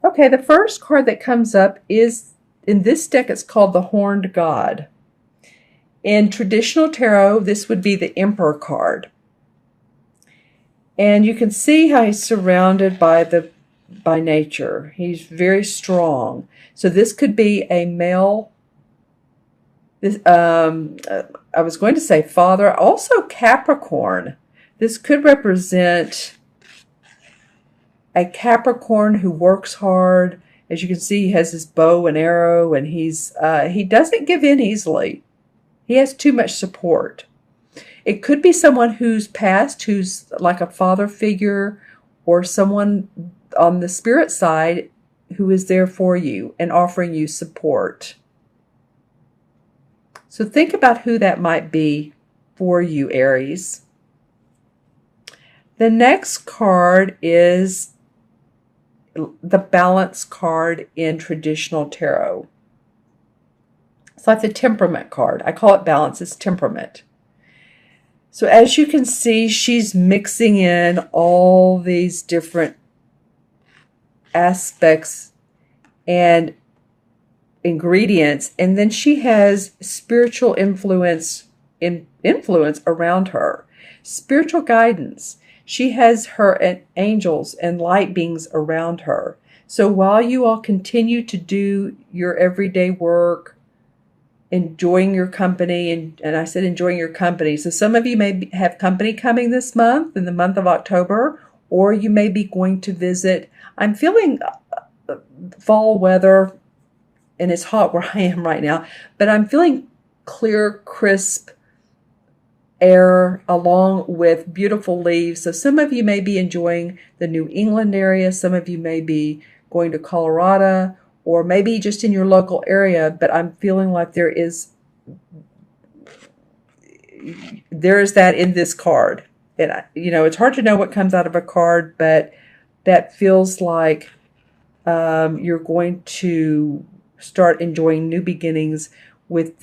Okay, the first card that comes up is, in this deck, it's called the Horned God. In traditional tarot, this would be the Emperor card. And you can see how he's surrounded by nature. He's very strong. So this could be a male. This I was going to say father, also Capricorn. This could represent a Capricorn who works hard. As you can see, he has his bow and arrow, and he doesn't give in easily. He has too much support. It could be someone who's passed, who's like a father figure, or someone on the spirit side who is there for you and offering you support. So think about who that might be for you, Aries. The next card is the Balance card in traditional tarot. It's like the Temperament card. I call it Balance. It's temperament. So as you can see, she's mixing in all these different aspects and ingredients, and then she has spiritual influence around her, spiritual guidance. She has her angels and light beings around her. So while you all continue to do your everyday work, enjoying your company, and I said enjoying your company. So some of you may have company coming this month, in the month of October, or you may be going to visit. I'm feeling fall weather, and it's hot where I am right now, but I'm feeling clear, crisp air along with beautiful leaves. So some of you may be enjoying the New England area. Some of you may be going to Colorado, or maybe just in your local area, but I'm feeling like there is that in this card. And, it's hard to know what comes out of a card, but that feels like you're going to start enjoying new beginnings with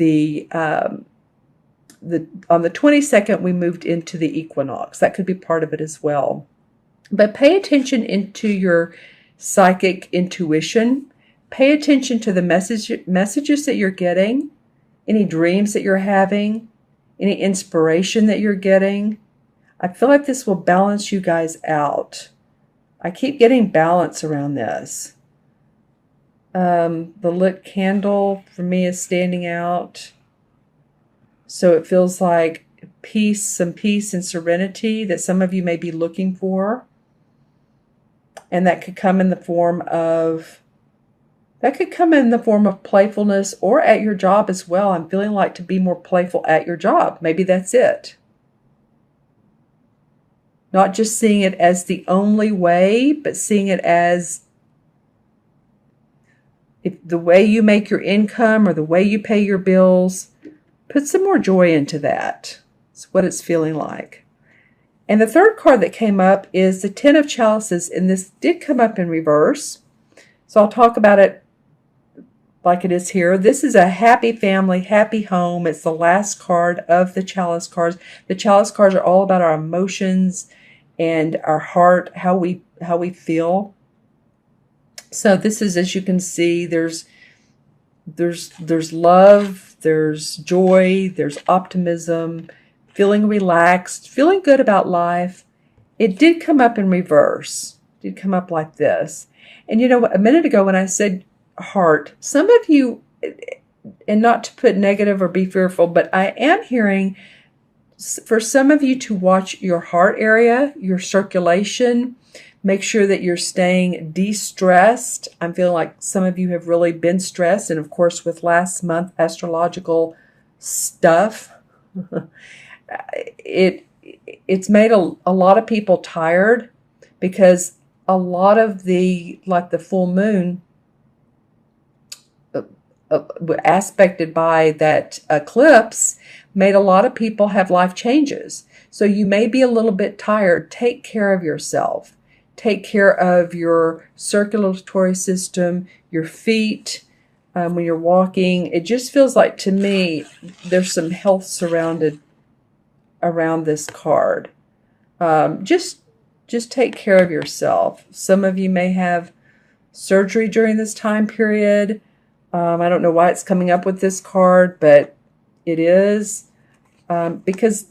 on the 22nd, we moved into the equinox. That could be part of it as well. But pay attention into your psychic intuition. Pay attention to the messages that you're getting, any dreams that you're having, any inspiration that you're getting. I feel like this will balance you guys out. I keep getting balance around this. The lit candle for me is standing out. So it feels like peace, some peace and serenity that some of you may be looking for. And that could come in the form of playfulness, or at your job as well. I'm feeling like to be more playful at your job. Maybe that's it. Not just seeing it as the only way, but seeing it as the way you make your income or the way you pay your bills. Put some more joy into that. It's what it's feeling like. And the third card that came up is the Ten of Chalices, and this did come up in reverse. So I'll talk about it like it is here. This is a happy family, happy home. It's the last card of the Chalice cards. The Chalice cards are all about our emotions and our heart, how we feel. So this is, as you can see, there's love, there's joy, there's optimism, feeling relaxed, feeling good about life. It did come up in reverse. It did come up like this. And a minute ago when I said heart, some of you, and not to put negative or be fearful, but I am hearing for some of you to watch your heart area, your circulation. Make sure that you're staying de-stressed. I'm feeling like some of you have really been stressed. And of course, with last month astrological stuff, it's made a lot of people tired, because a lot of the full moon aspected by that eclipse made a lot of people have life changes. So you may be a little bit tired. Take care of yourself. Take care of your circulatory system, your feet, when you're walking. It just feels like, to me, there's some health surrounded around this card. Just take care of yourself. Some of you may have surgery during this time period. I don't know why it's coming up with this card, but it is, because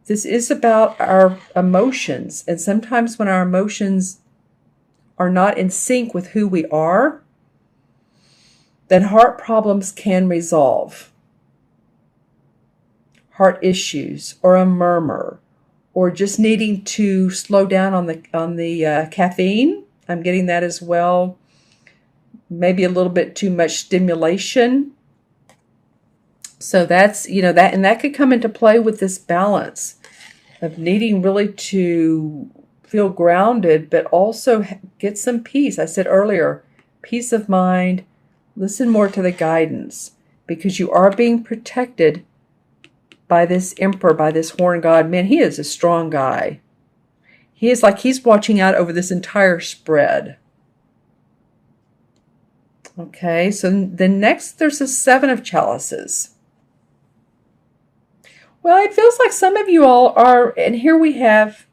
this is about our emotions. And sometimes when our emotions are not in sync with who we are, then heart problems can resolve. Heart issues, or a murmur, or just needing to slow down on the caffeine. I'm getting that as well. Maybe a little bit too much stimulation. So that's, that, and that could come into play with this balance of needing really to feel grounded, but also get some peace. I said earlier, peace of mind, listen more to the guidance, because you are being protected by this emperor, by this horn god. Man, he is a strong guy. He is like he's watching out over this entire spread. Okay, so then next there's a 7 of chalices. Well, it feels like some of you all are, and here we have,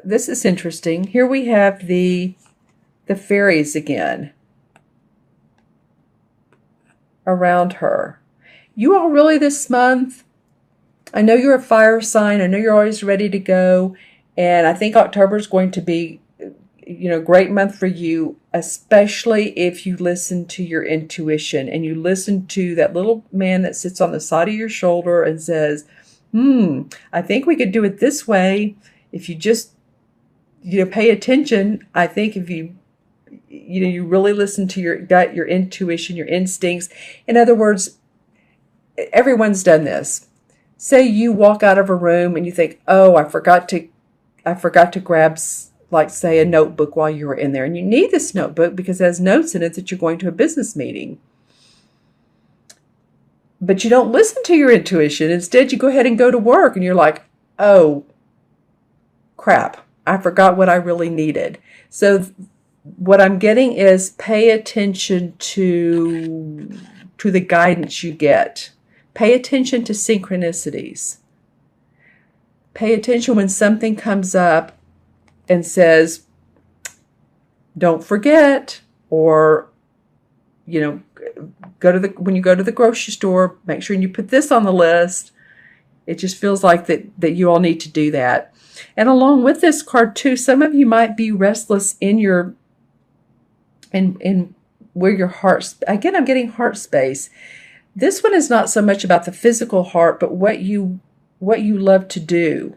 this is interesting. Here we have the fairies again around her. You all really this month, I know you're a fire sign. I know you're always ready to go. And I think October is going to be, great month for you, especially if you listen to your intuition and you listen to that little man that sits on the side of your shoulder and says, I think we could do it this way. If you just, pay attention. I think if you really listen to your gut, your intuition, your instincts. In other words, everyone's done this. Say you walk out of a room and you think, oh, I forgot to grab, like, say, a notebook while you were in there. And you need this notebook because it has notes in it that you're going to a business meeting. But you don't listen to your intuition. Instead, you go ahead and go to work and you're like, oh, crap, I forgot what I really needed. So what I'm getting is pay attention to the guidance you get. Pay attention to synchronicities. Pay attention when something comes up and says, don't forget, or, when you go to the grocery store, make sure you put this on the list. It just feels like that you all need to do that. And along with this card too, some of you might be restless in where your heart, again, I'm getting heart space. This one is not so much about the physical heart, but what you love to do.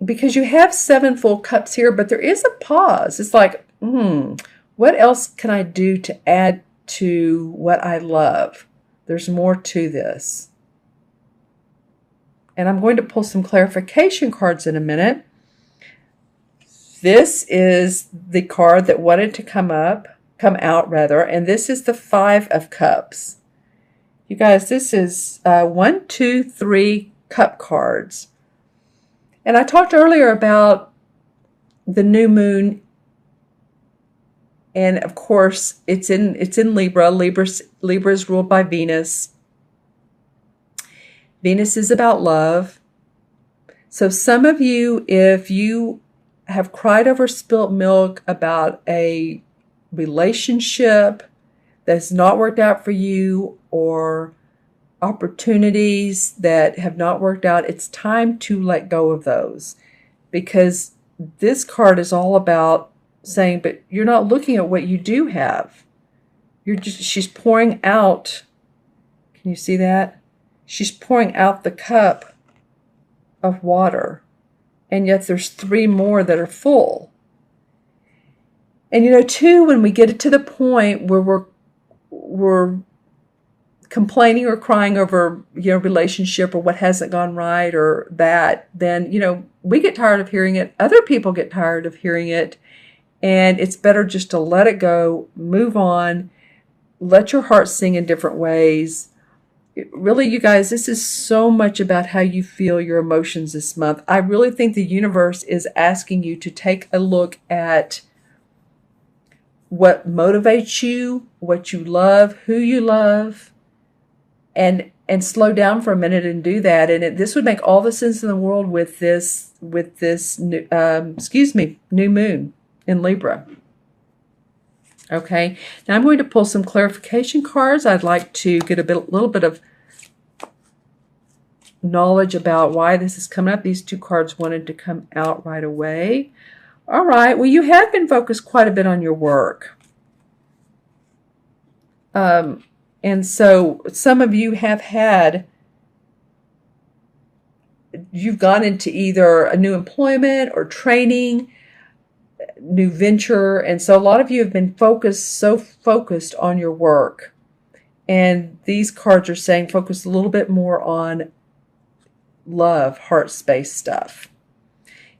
Because you have 7 full cups here, but there is a pause. It's like, what else can I do to add to what I love? There's more to this. And I'm going to pull some clarification cards in a minute. This is the card that wanted to come out, and this is the 5 of Cups. You guys, this is 1, 2, 3 cup cards. And I talked earlier about the new moon, and of course it's in Libra. Libra is ruled by Venus. Venus is about love. So some of you, if you have cried over spilt milk about a relationship that's not worked out for you, or opportunities that have not worked out, it's time to let go of those, because this card is all about saying, but you're not looking at what you do have. She's pouring out. Can you see that? She's pouring out the cup of water, and yet there's 3 more that are full. And too, when we get to the point where we're complaining or crying over, relationship or what hasn't gone right or that, then, we get tired of hearing it. Other people get tired of hearing it. And it's better just to let it go, move on, let your heart sing in different ways. Really, you guys, this is so much about how you feel, your emotions this month. I really think the universe is asking you to take a look at what motivates you, what you love, who you love, and slow down for a minute and do that. And this would make all the sense in the world with this new moon in Libra. Okay, now I'm going to pull some clarification cards. I'd like to get a little bit of knowledge about why this is coming up. These two cards wanted to come out right away. All right, well, you have been focused quite a bit on your work. And so some of you you've gone into either a new employment or training, new venture. And so a lot of you have been so focused on your work. And these cards are saying focus a little bit more on love, heart space stuff.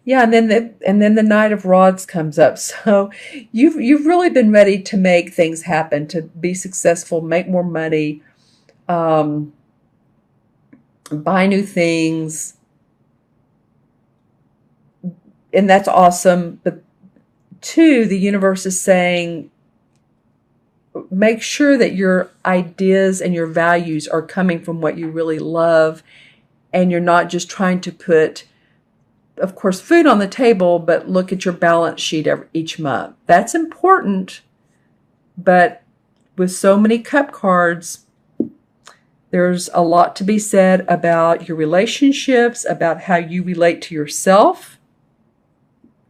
Yeah, and then the Knight of Rods comes up. So you've really been ready to make things happen, to be successful, make more money, buy new things, and that's awesome. But two, the universe is saying, make sure that your ideas and your values are coming from what you really love, and you're not just trying to put, of course, food on the table, but look at your balance sheet each month. That's important, but with so many cup cards, there's a lot to be said about your relationships, about how you relate to yourself,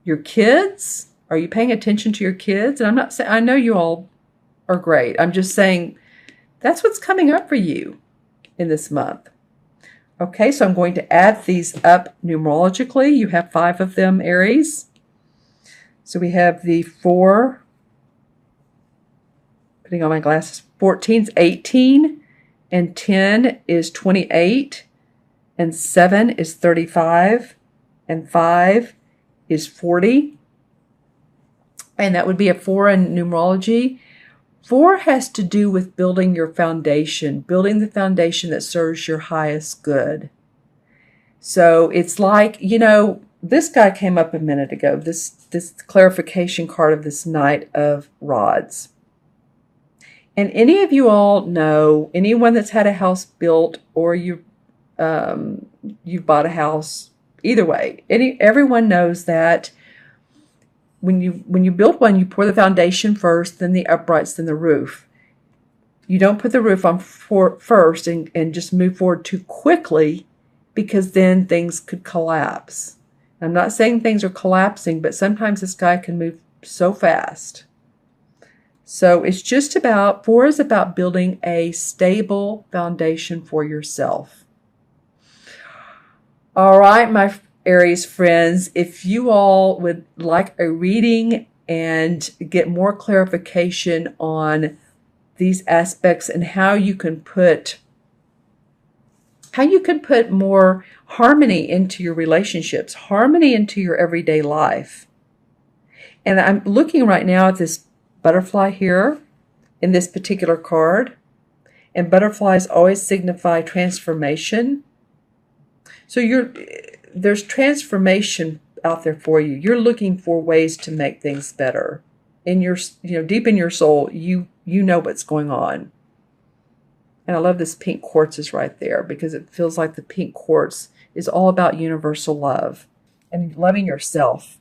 your kids. Are you paying attention to your kids? And I'm not saying, I know you all are great. I'm just saying that's what's coming up for you in this month. Okay, so I'm going to add these up numerologically. You have 5 of them, Aries. So we have the 4, putting on my glasses, 14 is 18, and 10 is 28, and 7 is 35, and 5 is 40. And that would be a 4 in numerology. 4 has to do with building your foundation, building the foundation that serves your highest good. So it's like, this guy came up a minute ago, this clarification card of this Knight of Rods. And any of you all know, anyone that's had a house built or you've bought a house, either way, everyone knows that when you build one, you pour the foundation first, then the uprights, then the roof. You don't put the roof on first and just move forward too quickly, because then things could collapse. I'm not saying things are collapsing, but sometimes this guy can move so fast. So it's just about, 4 is about building a stable foundation for yourself. All right, my Aries friends, if you all would like a reading and get more clarification on these aspects and how you can put more harmony into your relationships, harmony into your everyday life. And I'm looking right now at this butterfly here in this particular card, and butterflies always signify transformation. So there's transformation out there for you. You're looking for ways to make things better. In your, deep in your soul, you know what's going on. And I love this pink quartz is right there, because it feels like the pink quartz is all about universal love and loving yourself.